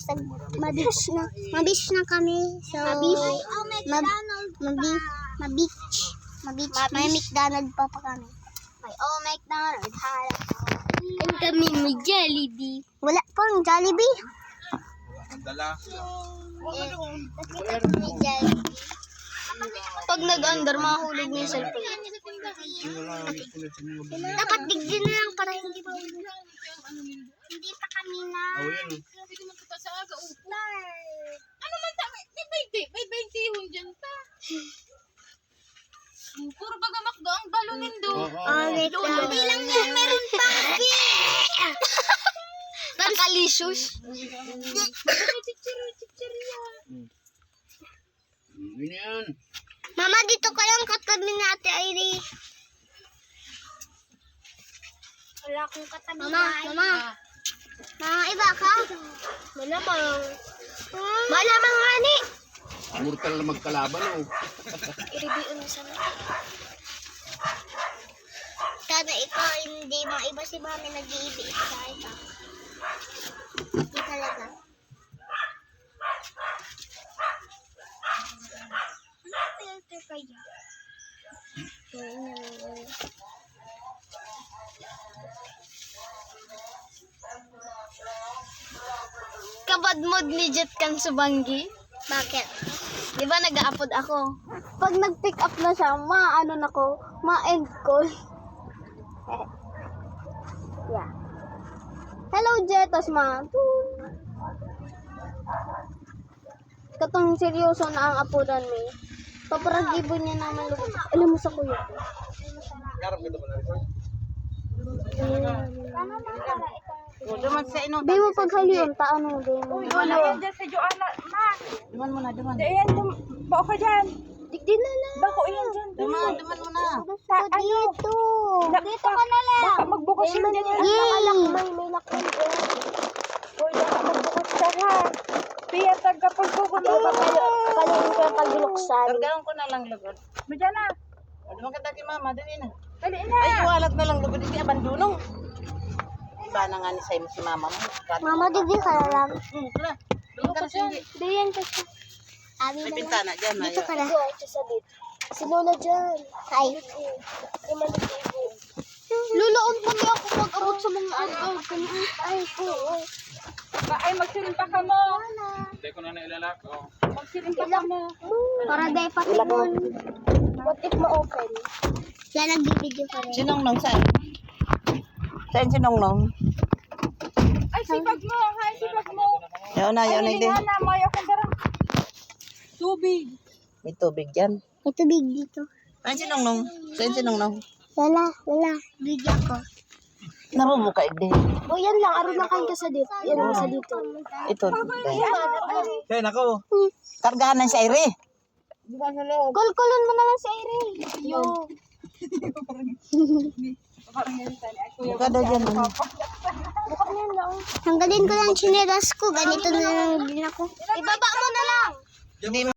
guys, mabis na kami. So, mabich. May McDonald's pa kami. May McDonald's. And kami may Jollibee. Wala pang Jollibee. Dala. Pag nag-under, mahulog na yung cellphone. Dapat digdin na lang para hindi pa hindi pa kami na. Ano man tama? May 20 hun dyan pa. Puro baga makdo ang balunin do. Hindi lang yan, meron pang Nakalicious. Yun yan. Mama, dito ka lang katabi ni Ate Airy. Wala akong katabi. Mama. Mama, iba ka? Malamang. Malamang nga ni. Mortal na magkalaban oh. I-review mo sana. Sana ikaw hindi maiba si Mami nag-iibig sa ito. Hindi talaga. Ano filter kaya? Kabad mod ni Jet kang subanggi. Bakit? Di ba nag-a-upload ako? Pag nag-pick up na siya, ma-ano na ko, ma-end call. Yeah. Hello, Jetos, ma. Katong seryoso na ang apudan mo. Paparagibo niya naman lubos. Alam mo sa kuya ko. Duman sa ino. Di mo paghaliyon, taano mo din. Wala yan dyan sa Joanna. Ma. Duman mo na, duman. Ayan, bako ka dyan. Digdi na lang. Bako yan dyan. Duman mo na. Dito. Dito ka na lang. Baka magbukas yun dyan. May lakman ko. Uy, baka magbukas ka ha. Pia, tagkapagbukas mo. Kalingin ko yung pagbuluksan. Kargaan ko na lang lugod. Madyan na. Duman ka dati mama, dali na. Dali na. Ay, walat na lang lugod. Hindi abandunong. Iba na nga ni Simon si mama mo. Mama, digdi ka na lang. Tara. Duman ka na siya. Diyan kasi. Abi May na lang. pintana dyan. Dito ka na. Si Lola dyan. Hi. Lulaon kami ako pag-abot sa mga agaw. Ay, Ay, magsirin pa ka mo. Hindi ko na nailalak oh. Magsirin pa ka mo. para dahil pa kinol. What if ma-open? Yan, nagbibideo ka rin. Sinong saan? Saan sinong? Ay, sipag mo. Ay, sipag mo. Yaw na din. Ay, na, mayo kong darang. Tubig. May tubig dyan. May tubig dito. Ay, sinong? Saan sinong? Wala. Video ko. Nabubuka din. O yan lang, aron na kayo sa dito. Yan lang sa dito. Ito. Kaya nako. Kargahan ng sa ire. Kulkulon mo na lang si Irene. Yo. Buka daw dyan. Tanggalin ko lang chinelas ko. Ganito na lang din ako. Ibaba mo na lang. Hindi